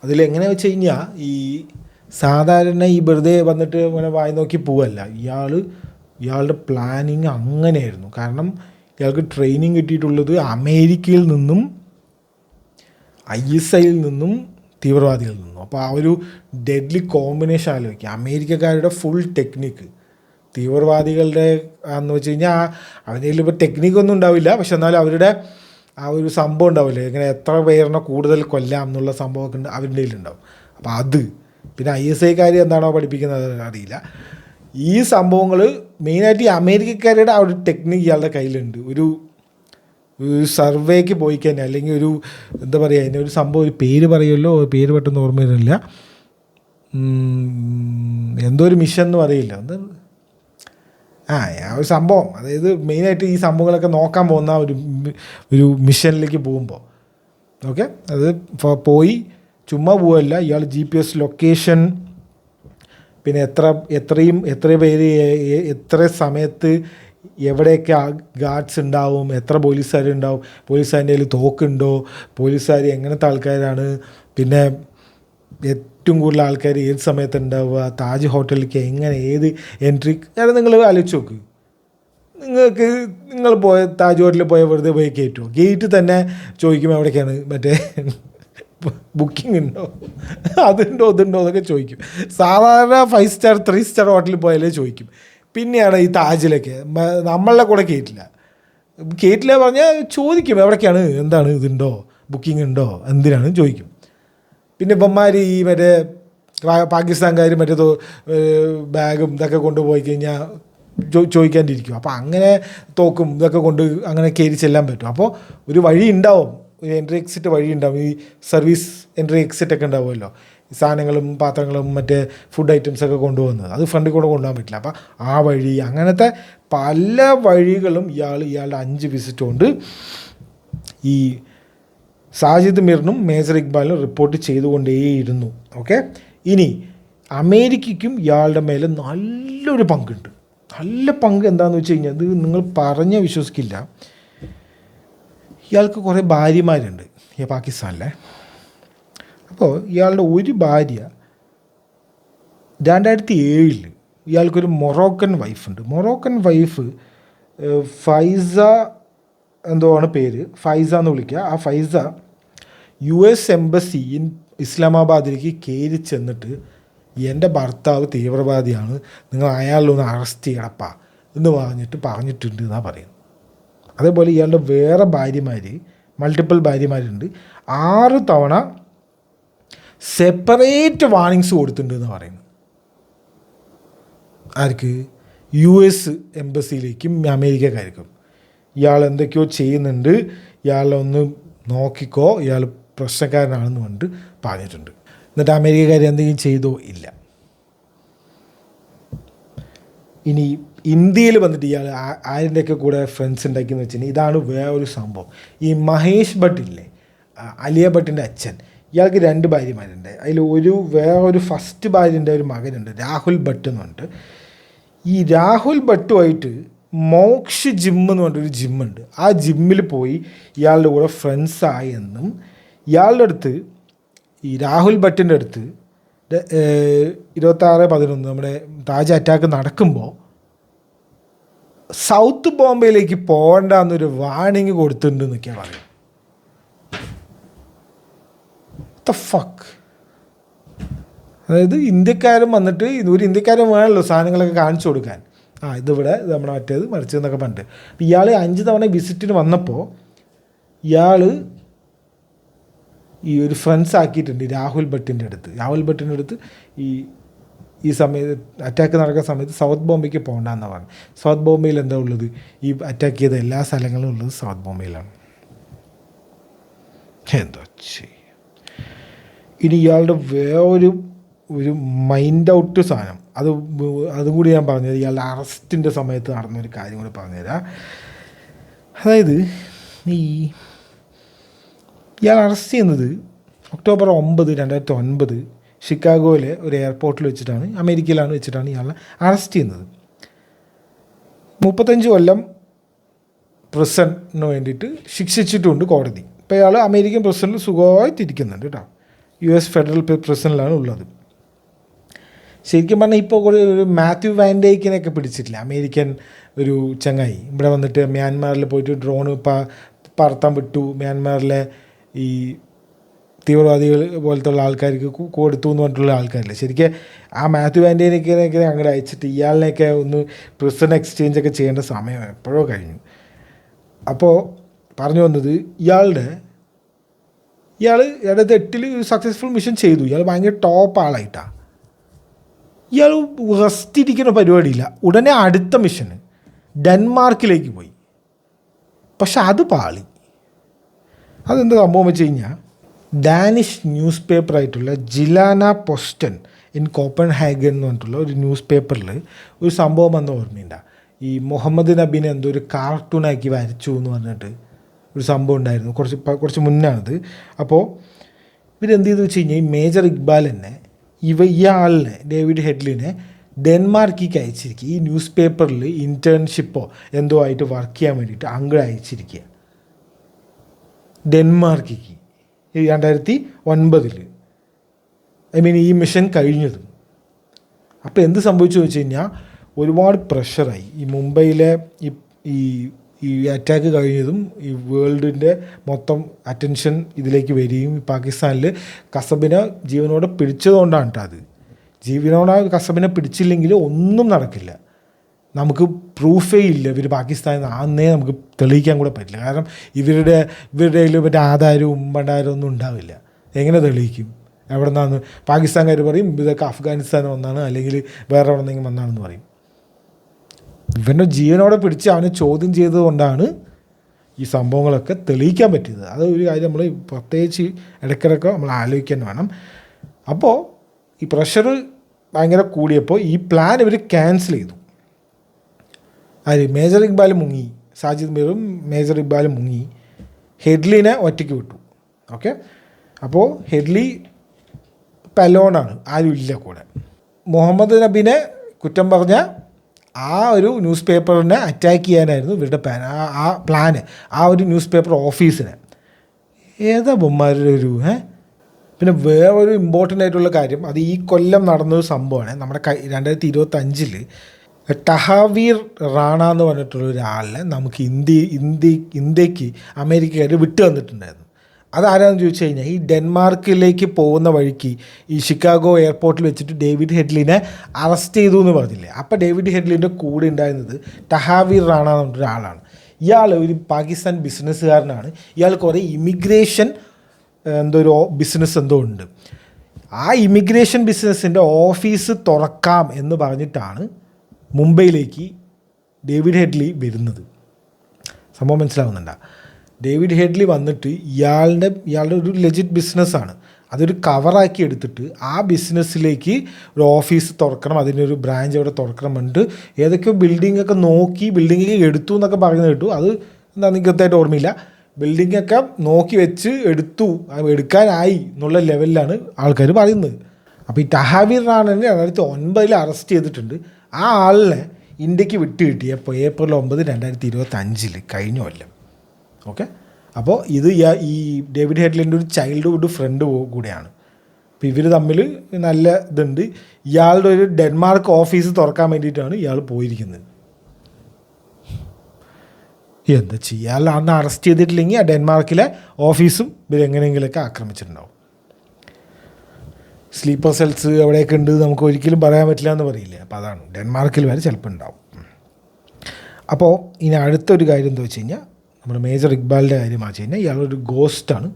അതിലെങ്ങനെ വെച്ച് കഴിഞ്ഞാൽ ഈ സാധാരണ ഈ വെറുതെ വന്നിട്ട് ഇങ്ങനെ വായി നോക്കി പോവല്ല, ഇയാളുടെ പ്ലാനിങ് അങ്ങനെയായിരുന്നു. കാരണം ഇയാൾക്ക് ട്രെയിനിങ് കിട്ടിയിട്ടുള്ളത് അമേരിക്കയിൽ നിന്നും ISIയിൽ നിന്നും തീവ്രവാദികളിൽ നിന്നും. അപ്പോൾ ആ ഒരു ഡെഡ്ലി കോമ്പിനേഷൻ ആലോചിക്കുക. അമേരിക്കക്കാരുടെ ഫുൾ ടെക്നിക്ക് തീവ്രവാദികളുടെ എന്ന് വെച്ച് കഴിഞ്ഞാൽ അവൻ്റെ കയ്യിൽ ഇപ്പോൾ ടെക്നിക്കൊന്നും ഉണ്ടാവില്ല, പക്ഷെ എന്നാലും അവരുടെ ആ ഒരു സംഭവം ഉണ്ടാവില്ലേ, ഇങ്ങനെ എത്ര പേരിനെ കൂടുതൽ കൊല്ലാം എന്നുള്ള സംഭവമൊക്കെ ഉണ്ട് അവരുടെ കയ്യിലുണ്ടാവും. അപ്പോൾ അത് പിന്നെ ISIക്കാർ എന്താണോ പഠിപ്പിക്കുന്നത് അറിയില്ല. ഈ സംഭവങ്ങൾ മെയിനായിട്ട് ഈ അമേരിക്കക്കാരുടെ ആ ഒരു ടെക്നിക്ക് ഇയാളുടെ കയ്യിലുണ്ട്. ഒരു സർവേക്ക് പോയി കഴിഞ്ഞാൽ അല്ലെങ്കിൽ ഒരു എന്താ പറയുക അതിൻ്റെ ഒരു സംഭവം ഒരു പേര് പറയുമല്ലോ, പേര് പെട്ടെന്ന് ഓർമ്മ വരുന്നില്ല, എന്തോ ഒരു മിഷൻ എന്ന് പറയില്ല, എന്താ ആ ഒരു സംഭവം, അതായത് മെയിനായിട്ട് ഈ സംഭവങ്ങളൊക്കെ നോക്കാൻ പോകുന്ന ഒരു മിഷനിലേക്ക് പോകുമ്പോൾ ഓക്കെ, അത് പോയി ചുമ്മാ പോവല്ല, ഇയാൾ GPS ലൊക്കേഷൻ, പിന്നെ എത്ര പേര് എത്ര സമയത്ത് എവിടെയൊക്കെ ഗാർഡ്സ് ഉണ്ടാവും, എത്ര പോലീസുകാരുണ്ടാവും, പോലീസുകാരുടെ കയ്യിൽ തോക്കുണ്ടോ, പോലീസുകാർ എങ്ങനത്തെ ആൾക്കാരാണ്, പിന്നെ ഏറ്റവും കൂടുതൽ ആൾക്കാർ ഏത് സമയത്ത് ഉണ്ടാവുക, താജ് ഹോട്ടലിലേക്ക് എങ്ങനെ ഏത് എൻട്രി, അത് നിങ്ങൾ ആലോചിച്ച് നോക്ക്. നിങ്ങൾ താജ് ഹോട്ടലിൽ പോയ വെറുതെ പോയി കയറ്റുമോ? ഗേറ്റ് തന്നെ ചോദിക്കും എവിടേക്കാണ് മറ്റേ ബുക്കിംഗ് ഉണ്ടോ, അതുണ്ടോ ഇതുണ്ടോ എന്നൊക്കെ ചോദിക്കും. സാധാരണ 5 സ്റ്റാർ 3 സ്റ്റാർ ഹോട്ടലിൽ പോയാലേ ചോദിക്കും. പിന്നെയാണ് ഈ താജിലൊക്കെ നമ്മളുടെ കൂടെ കേട്ടില്ല പറഞ്ഞാൽ ചോദിക്കും എവിടേക്കാണ്, എന്താണ് ഇതുണ്ടോ, ബുക്കിംഗ് ഉണ്ടോ, എന്തിനാണ് ചോദിക്കും. പിന്നെ ഇപ്പന്മാർ ഈ മറ്റേ പാകിസ്ഥാൻകാർ മറ്റേ ബാഗും ഇതൊക്കെ കൊണ്ടുപോയി കഴിഞ്ഞാൽ ചോദിക്കാണ്ടിരിക്കും. അപ്പോൾ അങ്ങനെ തോക്കും ഇതൊക്കെ കൊണ്ട് അങ്ങനെ കയറി ചെല്ലാൻ പറ്റും. അപ്പോൾ ഒരു വഴി ഉണ്ടാവും, ഒരു എൻട്രി എക്സിറ്റ് വഴി ഉണ്ടാവും. ഈ സർവീസ് എൻട്രി എക്സിറ്റ് ഒക്കെ ഉണ്ടാവുമല്ലോ, സാധനങ്ങളും പാത്രങ്ങളും മറ്റേ ഫുഡ് ഐറ്റംസൊക്കെ കൊണ്ടുപോകുന്നത്, അത് ഫ്രണ്ടിൽ കൂടെ കൊണ്ടുപോകാൻ പറ്റില്ല. അപ്പോൾ ആ വഴി, അങ്ങനത്തെ പല വഴികളും ഇയാളുടെ 5 വിസിറ്റ് കൊണ്ട് ഈ സാജിദ് മിറിനും മേജർ ഇക്ബാലിനും റിപ്പോർട്ട് ചെയ്തുകൊണ്ടേയിരുന്നു. ഓക്കെ, ഇനി അമേരിക്കയ്ക്കും ഇയാളുടെ മേലെ നല്ലൊരു പങ്കുണ്ട്. നല്ല പങ്ക് എന്താണെന്ന് വെച്ച് കഴിഞ്ഞാൽ, ഇത് നിങ്ങൾ പറഞ്ഞാൽ വിശ്വസിക്കില്ല, ഇയാൾക്ക് കുറേ ഭാര്യമാരുണ്ട് ഈ പാകിസ്ഥാനിലെ. അപ്പോൾ ഇയാളുടെ ഒരു ഭാര്യ 2007 ഇയാൾക്കൊരു മൊറോക്കൻ വൈഫുണ്ട്. മൊറോക്കൻ വൈഫ് ഫൈസ എന്തോ ആണ് പേര്, ഫൈസ എന്ന് വിളിക്കുക. ആ ഫൈസ US എംബസി ഇസ്ലാമാബാദിലേക്ക് കയറി ചെന്നിട്ട് എൻ്റെ ഭർത്താവ് തീവ്രവാദിയാണ്, നിങ്ങൾ അയാളൊന്ന് അറസ്റ്റ് ചെയ്യണപ്പാ എന്ന് പറഞ്ഞിട്ടുണ്ട് എന്നാണ് പറയുന്നത്. അതേപോലെ ഇയാളുടെ വേറെ മൾട്ടിപ്പിൾ ഭാര്യമാരുണ്ട്. 6 തവണ സെപ്പറേറ്റ് വാർണിങ്സ് കൊടുത്തിട്ടുണ്ട് എന്ന് പറയുന്നു. ആർക്ക്? US എംബസിയിലേക്കും അമേരിക്കക്കാർക്കും. ഇയാൾ എന്തൊക്കെയോ ചെയ്യുന്നുണ്ട്, ഇയാളൊന്ന് നോക്കിക്കോ, ഇയാൾ പ്രശ്നക്കാരനാണെന്ന് പറഞ്ഞിട്ടുണ്ട്. എന്നിട്ട് അമേരിക്കക്കാർ എന്തെങ്കിലും ചെയ്തോ? ഇല്ല. ഇനി ഇന്ത്യയിൽ വന്നിട്ട് ഇയാൾ ആരിൻ്റെയൊക്കെ കൂടെ ഫ്രണ്ട്സ് ഉണ്ടാക്കിയെന്ന് വെച്ചാൽ ഇതാണ് വേറൊരു സംഭവം. ഈ മഹേഷ് ഭട്ടില്ലേ, അലിയ ഭട്ടിൻ്റെ അച്ഛൻ, ഇയാൾക്ക് 2 ഭാര്യമാരുണ്ട്. അതിൽ വേറൊരു ഫസ്റ്റ് ഭാര്യൻ്റെ ഒരു മകനുണ്ട്, രാഹുൽ ഭട്ട് എന്ന് പറഞ്ഞിട്ട്. ഈ രാഹുൽ ഭട്ടുമായിട്ട് മോക്ഷ് ജിം എന്ന് പറഞ്ഞിട്ടൊരു ജിമ്മുണ്ട്. ആ ജിമ്മിൽ പോയി ഇയാളുടെ കൂടെ ഫ്രണ്ട്സായി എന്നും, ഇയാളുടെ അടുത്ത് ഈ രാഹുൽ ഭട്ടിൻ്റെ അടുത്ത് 26/11 നമ്മുടെ താജ് അറ്റാക്ക് നടക്കുമ്പോൾ സൗത്ത് ബോംബെയിലേക്ക് പോകണ്ട എന്നൊരു വാർണിംഗ് കൊടുത്തിട്ടുണ്ട് എന്നൊക്കെയാണ് പറയുന്നത്. the fuck? അതായത് ഇന്ത്യക്കാരും വന്നിട്ട് ഒരു ഇന്ത്യക്കാരും വേണമല്ലോ സാധനങ്ങളൊക്കെ കാണിച്ചു കൊടുക്കാൻ. ഇതിവിടെ നമ്മുടെ മറ്റേത് മറിച്ചതെന്നൊക്കെ പറഞ്ഞിട്ട്. അപ്പോൾ ഇയാൾ 5 തവണ വിസിറ്റിന് വന്നപ്പോൾ ഇയാൾ ഈ ഒരു ഫ്രണ്ട്സ് ആക്കിയിട്ടുണ്ട് രാഹുൽ ഭട്ടിൻ്റെ അടുത്ത് ഈ സമയത്ത് അറ്റാക്ക് നടക്കുന്ന സമയത്ത് സൗത്ത് ബോംബെക്ക് പോകണ്ടെന്നാണ് പറഞ്ഞത്. സൗത്ത് ബോംബെയിൽ എന്താ ഉള്ളത്? ഈ അറ്റാക്ക് ചെയ്ത എല്ലാ സ്ഥലങ്ങളും ഉള്ളത് സൗത്ത് ബോംബെയിലാണ്. എന്താ ഇനി ഇയാളുടെ വേറൊരു മൈൻഡ് ഔട്ട് സാധനം, അതും കൂടി ഞാൻ പറഞ്ഞത് ഇയാളുടെ അറസ്റ്റിൻ്റെ സമയത്ത് നടന്നൊരു കാര്യം കൂടി പറഞ്ഞുതരാം. അതായത് ഇയാൾ അറസ്റ്റ് ചെയ്യുന്നത് ഒക്ടോബർ 9, 2009 ഷിക്കാഗോയിലെ ഒരു എയർപോർട്ടിൽ വെച്ചിട്ടാണ്, അമേരിക്കയിലാണ് വെച്ചിട്ടാണ് ഇയാളെ അറസ്റ്റ് ചെയ്യുന്നത്. 35 കൊല്ലം പ്രിസണിന് വേണ്ടിയിട്ട് ശിക്ഷിച്ചിട്ടുണ്ട് കോടതി. ഇപ്പോൾ ഇയാൾ അമേരിക്കൻ പ്രിസണിൽ സുഖമായിട്ടിരിക്കുന്നുണ്ട് കേട്ടോ. US ഫെഡറൽ പ്രിസണിലാണ് ഉള്ളത്. ശരിക്കും പറഞ്ഞാൽ ഇപ്പോൾ ഒരു മാത്യു വാൻഡേക്കിനെയൊക്കെ പിടിച്ചിട്ടില്ല, അമേരിക്കൻ ഒരു ചങ്ങായി. ഇവിടെ വന്നിട്ട് മ്യാൻമാറിൽ പോയിട്ട് ഡ്രോണ് പറത്താൻ വിട്ടു, മ്യാൻമാറിലെ ഈ തീവ്രവാദികൾ പോലത്തെ ഉള്ള ആൾക്കാർക്ക് കൊടുത്തു എന്ന് പറഞ്ഞിട്ടുള്ള ആൾക്കാരില്ല. ശരിക്കും ആ മാത്യു വാൻഡേക്കിനെയൊക്കെ അങ്ങോട്ട് അയച്ചിട്ട് ഇയാളിനെയൊക്കെ ഒന്ന് പ്രിസൺ എക്സ്ചേഞ്ചൊക്കെ ചെയ്യേണ്ട സമയം എപ്പോഴോ കഴിഞ്ഞു. അപ്പോൾ പറഞ്ഞു വന്നത് ഇയാൾ 2008 ഒരു സക്സസ്ഫുൾ മിഷൻ ചെയ്തു. ഇയാൾ ഭയങ്കര ടോപ്പ് ആളായിട്ടാണ്. ഇയാൾ റെസ്റ്റ് ഇരിക്കുന്ന പരിപാടിയില്ല. ഉടനെ അടുത്ത മിഷന് ഡെൻമാർക്കിലേക്ക് പോയി. പക്ഷെ അത് പാളി. അതെന്താ സംഭവം വെച്ച് കഴിഞ്ഞാൽ, ഡാനിഷ് ന്യൂസ് പേപ്പറായിട്ടുള്ള ജിലാന പോസ്റ്റൻ ഇൻ കോപ്പൻഹാഗൻ എന്ന് പറഞ്ഞിട്ടുള്ള ഒരു ന്യൂസ് പേപ്പറിൽ ഒരു സംഭവം വന്ന ഓർമ്മയുണ്ട. ഈ മുഹമ്മദ് നബീനെ എന്തോ ഒരു കാർട്ടൂണാക്കി വരച്ചു എന്ന് പറഞ്ഞിട്ട് ഒരു സംഭവം ഉണ്ടായിരുന്നു. കുറച്ച് മുന്നാണിത്. അപ്പോൾ ഇവരെന്ത് ചെയ്തു വെച്ച് കഴിഞ്ഞാൽ, ഈ മേജർ ഇക്ബാൽ തന്നെ ഇയാളിനെ, ഡേവിഡ് ഹെഡ്ലിനെ ഡെൻമാർക്കിലേക്ക് അയച്ചിരിക്കുക. ഈ ന്യൂസ് പേപ്പറിൽ ഇൻറ്റേൺഷിപ്പോ എന്തോ ആയിട്ട് വർക്ക് ചെയ്യാൻ വേണ്ടിയിട്ട് അങ്ങ് അയച്ചിരിക്കുക ഡെൻമാർക്കിലേക്ക്. 2009 ഈ മിഷൻ കഴിഞ്ഞത്. അപ്പോൾ എന്ത് സംഭവിച്ചു വെച്ച് കഴിഞ്ഞാൽ, ഒരുപാട് പ്രഷറായി. ഈ മുംബൈയിലെ ഈ അറ്റാക്ക് കഴിഞ്ഞതും ഈ വേൾഡിൻ്റെ മൊത്തം അറ്റൻഷൻ ഇതിലേക്ക് വരികയും, പാകിസ്ഥാനിൽ കസബിനെ ജീവനോടെ പിടിച്ചതുകൊണ്ടാണ് കേട്ടോ. അത് ജീവനോടെ കസബിനെ പിടിച്ചില്ലെങ്കിൽ ഒന്നും നടക്കില്ല. നമുക്ക് പ്രൂഫേ ഇല്ല ഇവർ പാകിസ്ഥാനിൽ ആന്നേ നമുക്ക് തെളിയിക്കാൻ കൂടെ പറ്റില്ല. കാരണം ഇവരുടെ കയ്യിൽ മറ്റേ ആധാരവും ഭണ്ഡാരവും ഒന്നും ഉണ്ടാവില്ല. എങ്ങനെ തെളിയിക്കും? എവിടെ നിന്നാന്ന് പാകിസ്ഥാൻകാർ പറയും ഇതൊക്കെ അഫ്ഗാനിസ്ഥാൻ വന്നാണ്, അല്ലെങ്കിൽ വേറെ എവിടെ നിന്നെങ്കിലും വന്നാണെന്ന് പറയും. ഇവൻ്റെ ജീവനോടെ പിടിച്ച് അവനെ ചോദ്യം ചെയ്തതുകൊണ്ടാണ് ഈ സംഭവങ്ങളൊക്കെ തെളിയിക്കാൻ പറ്റിയത്. അത് ഒരു കാര്യം നമ്മൾ പ്രത്യേകിച്ച് ഇടയ്ക്കിടയ്ക്ക് നമ്മൾ ആലോചിക്കാൻ വേണം. അപ്പോൾ ഈ പ്രഷർ ഭയങ്കര കൂടിയപ്പോൾ ഈ പ്ലാൻ ഇവർ ക്യാൻസൽ ചെയ്തു. മേജർ ഇക്ബാൽ മുങ്ങി, സാജിദ് മീറും മേജർ ഇക്ബാൽ മുങ്ങി, ഹെഡ്ലിനെ ഒറ്റയ്ക്ക് വിട്ടു. ഓക്കെ, അപ്പോൾ ഹെഡ്ലി പെലോണാണ്, ആരുമില്ല കൂടെ. മുഹമ്മദ് നബീനെ കുറ്റം പറഞ്ഞ ആ ഒരു ന്യൂസ് പേപ്പറിനെ അറ്റാക്ക് ചെയ്യാനായിരുന്നു ഇവരുടെ പ്ലാന്, ആ ഒരു ന്യൂസ് പേപ്പർ ഓഫീസിനെ. ഏതാ ബൊമ്മാരുടെ ഒരു പിന്നെ വേറൊരു ഇമ്പോർട്ടൻ്റ് ആയിട്ടുള്ള കാര്യം, അത് ഈ കൊല്ലം നടന്നൊരു സംഭവമാണ്. നമ്മുടെ 2025 ടഹാവീർ റാണ എന്ന് പറഞ്ഞിട്ടുള്ള ഒരാളിനെ നമുക്ക് ഇന്ത്യക്ക് അമേരിക്കക്കാർ വിട്ടു തന്നിട്ടുണ്ടായിരുന്നു. അതാരാന്ന് ചോദിച്ചു കഴിഞ്ഞാൽ, ഈ ഡെൻമാർക്കിലേക്ക് പോകുന്ന വഴിക്ക് ഈ ഷിക്കാഗോ എയർപോർട്ടിൽ വെച്ചിട്ട് ഡേവിഡ് ഹെഡ്ലിനെ അറസ്റ്റ് ചെയ്തു എന്ന് പറഞ്ഞില്ലേ. അപ്പോൾ ഡേവിഡ് ഹെഡ്ലിൻ്റെ കൂടെ ഉണ്ടായിരുന്നത് ടഹാവീർ റാണ എന്ന് പറഞ്ഞിട്ടൊരു ആളാണ്. ഇയാൾ ഒരു പാകിസ്ഥാൻ ബിസിനസ്സുകാരനാണ്. ഇയാൾ കുറേ ഇമിഗ്രേഷൻ എന്തോ ബിസിനസ് എന്തോ ഉണ്ട്. ആ ഇമിഗ്രേഷൻ ബിസിനസ്സിൻ്റെ ഓഫീസ് തുറക്കാം എന്ന് പറഞ്ഞിട്ടാണ് മുംബൈയിലേക്ക് ഡേവിഡ് ഹെഡ്ലി വരുന്നത്. സംഭവം മനസ്സിലാവുന്നുണ്ടോ? ഡേവിഡ് ഹെഡ്ലി വന്നിട്ട് ഇയാളുടെ ഒരു ലെജിറ്റ് ബിസിനസ്സാണ്, അതൊരു കവറാക്കി എടുത്തിട്ട് ആ ബിസിനസ്സിലേക്ക് ഒരു ഓഫീസ് തുറക്കണം, അതിനൊരു ബ്രാഞ്ച് അവിടെ തുറക്കണം പറഞ്ഞിട്ട് ഏതൊക്കെയോ ബിൽഡിങ്ങൊക്കെ നോക്കി ബിൽഡിങ്ങൊക്കെ എടുത്തു എന്നൊക്കെ പറഞ്ഞു കേട്ടു. അത് എന്താണെന്ന് കൃത്യമായിട്ട് ഓർമ്മയില്ല. ബിൽഡിങ്ങൊക്കെ നോക്കി വെച്ച് എടുക്കാനായി എന്നുള്ള ലെവലിലാണ് ആൾക്കാർ പറയുന്നത്. അപ്പോൾ ഈ ടഹാവീർ റാണനെ 2009 അറസ്റ്റ് ചെയ്തിട്ടുണ്ട്. ആ ആളിനെ ഇന്ത്യക്ക് വിട്ട് കിട്ടിയപ്പോൾ April 9, 2025 കഴിഞ്ഞ കൊല്ലം. ഓക്കെ, അപ്പോൾ ഇത് ഈ ഡേവിഡ് ഹെഡ്ലിൻ്റെ ഒരു ചൈൽഡ്ഹുഡ് ഫ്രണ്ട് കൂടെയാണ്. അപ്പോൾ ഇവർ തമ്മിൽ നല്ല ഇതുണ്ട്. ഇയാളുടെ ഒരു ഡെൻമാർക്ക് ഓഫീസ് തുറക്കാൻ വേണ്ടിയിട്ടാണ് ഇയാൾ പോയിരിക്കുന്നത്. എന്താ ചെയ്യുക, അന്ന് അറസ്റ്റ് ചെയ്തിട്ടില്ലെങ്കിൽ ആ ഡെൻമാർക്കിലെ ഓഫീസും ഇവരെങ്ങനെയെങ്കിലുമൊക്കെ ആക്രമിച്ചിട്ടുണ്ടാവും. സ്ലീപ്പർ സെൽസ് എവിടെയൊക്കെ ഉണ്ട് നമുക്ക് ഒരിക്കലും പറയാൻ പറ്റില്ല എന്ന് പറയില്ലേ. അപ്പോൾ അതാണ്, ഡെൻമാർക്കിൽ വരെ ചിലപ്പോൾ ഉണ്ടാവും. അപ്പോൾ ഇനി അടുത്തൊരു കാര്യം എന്താ വെച്ച് കഴിഞ്ഞാൽ, നമ്മുടെ മേജർ ഇക്ബാലിൻ്റെ കാര്യമാണ് വെച്ച് കഴിഞ്ഞാൽ, ഇയാളൊരു ഗോസ്റ്റാണ്.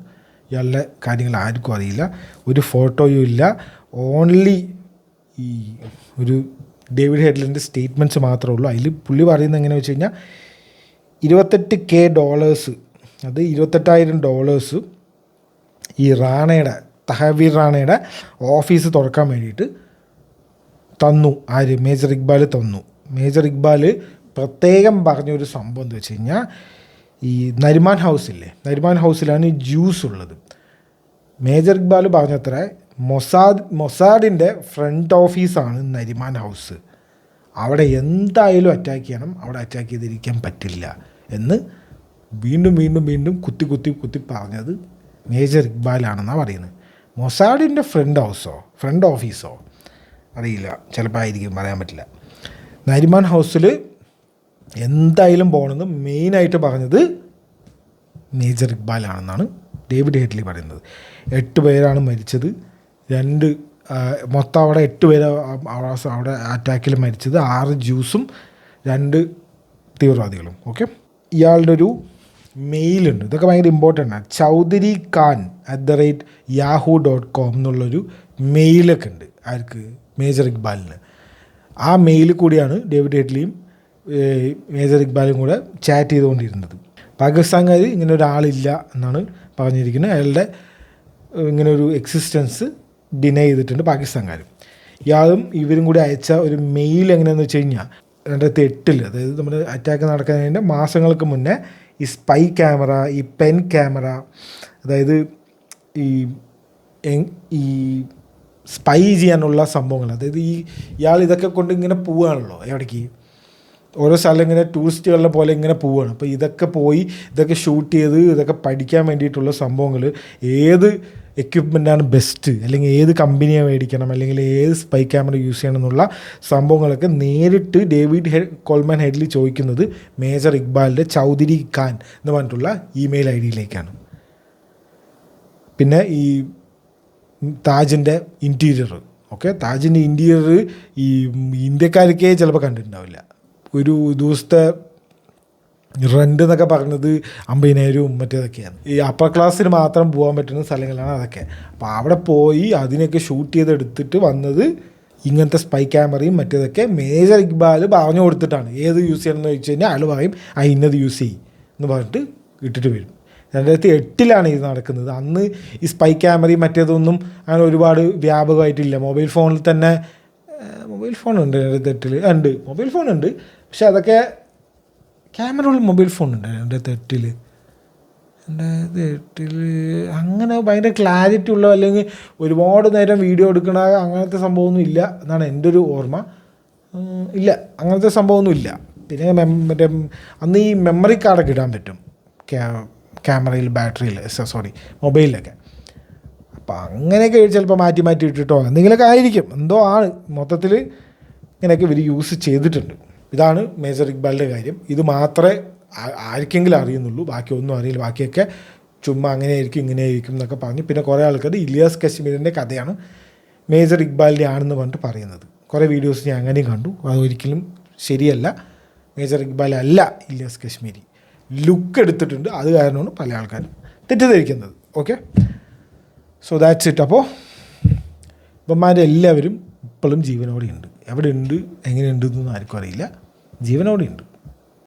ഇയാളുടെ കാര്യങ്ങൾ ആർക്കും അറിയില്ല, ഒരു ഫോട്ടോയും ഇല്ല. ഓൺലി ഈ ഒരു ഡേവിഡ് ഹെഡ്ലിൻ്റെ സ്റ്റേറ്റ്മെൻറ്റ്സ് മാത്രമേ ഉള്ളൂ. അതിൽ പുള്ളി പറയുന്നത് എങ്ങനെയാണെന്ന് വെച്ച് കഴിഞ്ഞാൽ, $28,000 അത് $28,000 ഈ തഹവീർ റാണയുടെ ഓഫീസ് തുറക്കാൻ വേണ്ടിയിട്ട് തന്നു. ആര്? മേജർ ഇക്ബാൽ തന്നു. മേജർ ഇക്ബാൽ പ്രത്യേകം പറഞ്ഞൊരു സംഭവം എന്താ വെച്ച് കഴിഞ്ഞാൽ, ഈ നരിമാൻ ഹൗസില്ലേ, നരിമാൻ ഹൗസിലാണ് ഈ ജ്യൂസ് ഉള്ളത്. മേജർ ഇക്ബാൽ പറഞ്ഞത്ര മൊസാദിൻ്റെ ഫ്രണ്ട് ഓഫീസാണ് നരിമാൻ ഹൗസ്. അവിടെ എന്തായാലും അറ്റാക്ക് ചെയ്യണം, അവിടെ അറ്റാക്ക് ചെയ്തിരിക്കാൻ പറ്റില്ല എന്ന് വീണ്ടും വീണ്ടും വീണ്ടും കുത്തി പറഞ്ഞത് മേജർ ഇക്ബാലാണെന്നാണ് പറയുന്നത്. മൊസാഡിൻ്റെ ഫ്രണ്ട് ഓഫീസോ അറിയില്ല, ചിലപ്പോൾ ആയിരിക്കും, പറയാൻ പറ്റില്ല. നരിമാൻ ഹൗസിൽ എന്തായാലും പോകണമെന്ന് മെയിനായിട്ട് പറഞ്ഞത് മേജർ ഇക്ബാലാണെന്നാണ് ഡേവിഡ് ഹെഡ്ലി പറയുന്നത്. 8 പേരാണ് മരിച്ചത്. മൊത്തം അവിടെ 8 പേര് അവിടെ അറ്റാക്കിൽ മരിച്ചത്. 6 ജ്യൂസും 2 തീവ്രവാദികളും. ഓക്കെ, ഇയാളുടെ ഒരു മെയിലുണ്ട്. ഇതൊക്കെ ഭയങ്കര ഇമ്പോർട്ടൻ്റ് ആണ്. chaudharyKhan@yahoo.com എന്നുള്ളൊരു മെയിലൊക്കെ ഉണ്ട് ആർക്ക്, മേജർ ഇക്ബാലിന്. ആ മെയിൽ കൂടിയാണ് ഡേവിഡ് ഹെഡ്ലിയും മേജർ ഇക്ബാലും കൂടെ ചാറ്റ് ചെയ്തുകൊണ്ടിരുന്നത്. പാകിസ്ഥാൻകാർ ഇങ്ങനെ ഒരാളില്ല എന്നാണ് പറഞ്ഞിരിക്കുന്നത്. അയാളുടെ ഇങ്ങനെ ഒരു എക്സിസ്റ്റൻസ് ഡിനൈ ചെയ്തിട്ടുണ്ട് പാകിസ്ഥാൻകാർ. ഇയാളും ഇവരും കൂടി അയച്ച ഒരു മെയിൽ എങ്ങനെയാണെന്ന് വെച്ച് കഴിഞ്ഞാൽ 2008, അതായത് നമ്മുടെ അറ്റാക്ക് നടക്കുന്നതിൻ്റെ മാസങ്ങൾക്ക് മുന്നേ ഈ സ്പൈ ക്യാമറ, ഈ പെൻ ക്യാമറ, അതായത് ഈ സ്പൈ ചെയ്യാനുള്ള സംഭവങ്ങൾ, അതായത് ഇയാൾ ഇതൊക്കെ കൊണ്ട് ഇങ്ങനെ പോവുകയാണല്ലോ എവിടേക്ക്, ഓരോ സ്ഥലം ഇങ്ങനെ ടൂറിസ്റ്റുകളുടെ പോലെ ഇങ്ങനെ പോവുകയാണ്. അപ്പോൾ ഇതൊക്കെ ഷൂട്ട് ചെയ്ത് ഇതൊക്കെ പഠിക്കാൻ വേണ്ടിയിട്ടുള്ള സംഭവങ്ങൾ, ഏത് എക്യുപ്മെൻറ്റാണ് ബെസ്റ്റ്, അല്ലെങ്കിൽ ഏത് കമ്പനിയെ മേടിക്കണം, അല്ലെങ്കിൽ ഏത് സ്പൈ ക്യാമറ യൂസ് ചെയ്യണം എന്നുള്ള സംഭവങ്ങളൊക്കെ നേരിട്ട് ഡേവിഡ് കോൾമാൻ ഹെഡ്ലി ചോദിക്കുന്നത് മേജർ ഇക്ബാലിൻ്റെ ചൗധരി ഖാൻ എന്ന് പറഞ്ഞിട്ടുള്ള ഇമെയിൽ ഐഡിയിലേക്കാണ്. പിന്നെ ഈ താജിൻ്റെ ഇൻറ്റീരിയർ, താജിൻ്റെ ഇൻറ്റീരിയർ ഈ ഇന്ത്യക്കാർക്കേ ചിലപ്പോൾ കണ്ടിട്ടുണ്ടാവില്ല. ഒരു ദിവസത്തെ റെൻ്റ് എന്നൊക്കെ പറയുന്നത് 50,000 മറ്റേതൊക്കെയാണ്. ഈ അപ്പർ ക്ലാസ്സിന് മാത്രം പോകാൻ പറ്റുന്ന സ്ഥലങ്ങളാണ് അതൊക്കെ. അപ്പോൾ അവിടെ പോയി അതിനൊക്കെ ഷൂട്ട് ചെയ്തെടുത്തിട്ട് വന്നത് ഇങ്ങനത്തെ സ്പൈ ക്യാമറയും മറ്റേതൊക്കെ മേജർ ഇക്ബാൽ പറഞ്ഞു കൊടുത്തിട്ടാണ്. ഏത് യൂസ് ചെയ്യണം എന്ന് ചോദിച്ചു കഴിഞ്ഞാൽ അയാൾ പറയും ഇന്നത് യൂസ് ചെയ്യും എന്ന് പറഞ്ഞിട്ട് ഇട്ടിട്ട് വരും. 2008 ഇത് നടക്കുന്നത്. അന്ന് ഈ സ്പൈ ക്യാമറയും മറ്റേതൊന്നും അങ്ങനെ ഒരുപാട് വ്യാപകമായിട്ടില്ല. മൊബൈൽ ഫോണിൽ തന്നെ മൊബൈൽ ഫോണുണ്ട് 2008 ഉണ്ട്, മൊബൈൽ ഫോണുണ്ട്. പക്ഷെ അതൊക്കെ ക്യാമറയുള്ള മൊബൈൽ ഫോണുണ്ട് 2008 അങ്ങനെ ഭയങ്കര ക്ലാരിറ്റി ഉള്ള, അല്ലെങ്കിൽ ഒരുപാട് നേരം വീഡിയോ എടുക്കണ അങ്ങനത്തെ സംഭവമൊന്നും ഇല്ല എന്നാണ് എൻ്റെ ഒരു ഓർമ്മ. ഇല്ല, അങ്ങനത്തെ സംഭവമൊന്നും ഇല്ല. പിന്നെ മറ്റേ അന്ന് ഈ മെമ്മറി കാർഡൊക്കെ ഇടാൻ പറ്റും ക്യാമറയിൽ, ബാറ്ററിയിൽ, മൊബൈലിലൊക്കെ. അപ്പം അങ്ങനെയൊക്കെ ചിലപ്പോൾ മാറ്റി ഇട്ടിട്ടോ എന്തെങ്കിലുമൊക്കെ ആയിരിക്കും, എന്തോ ആണ്. മൊത്തത്തിൽ ഇങ്ങനെയൊക്കെ ഇവർ യൂസ് ചെയ്തിട്ടുണ്ട്. ഇതാണ് മേജർ ഇക്ബാലിൻ്റെ കാര്യം. ഇത് മാത്രമേ ആർക്കെങ്കിലും അറിയുന്നുള്ളൂ, ബാക്കിയൊന്നും അറിയില്ല. ബാക്കിയൊക്കെ ചുമ്മാ അങ്ങനെയായിരിക്കും ഇങ്ങനെയായിരിക്കും എന്നൊക്കെ പറഞ്ഞ്, പിന്നെ കുറേ ആൾക്കാർ ഇലിയാസ് കശ്മീരിൻ്റെ കഥയാണ് മേജർ ഇക്ബാലിൻ്റെ ആണെന്ന് പറഞ്ഞിട്ട് പറയുന്നത്. കുറേ വീഡിയോസ് ഞാൻ അങ്ങനെയും കണ്ടു. അതൊരിക്കലും ശരിയല്ല. മേജർ ഇക്ബാൽ അല്ല ഇലിയാസ് കശ്മീരി. ലുക്ക് എടുത്തിട്ടുണ്ട്, അത് കാരണമാണ് പല ആൾക്കാരും തെറ്റിദ്ധരിക്കുന്നത്. Okay, so that's it. അപ്പോൾ ഇവന്മാരെല്ലാവരും ഇപ്പോഴും ജീവനോടെ ഉണ്ട്. എവിടെ ഉണ്ട്, എങ്ങനെയുണ്ട് എന്നൊന്നും ആർക്കും അറിയില്ല. ജീവനോടെ ഉണ്ട്.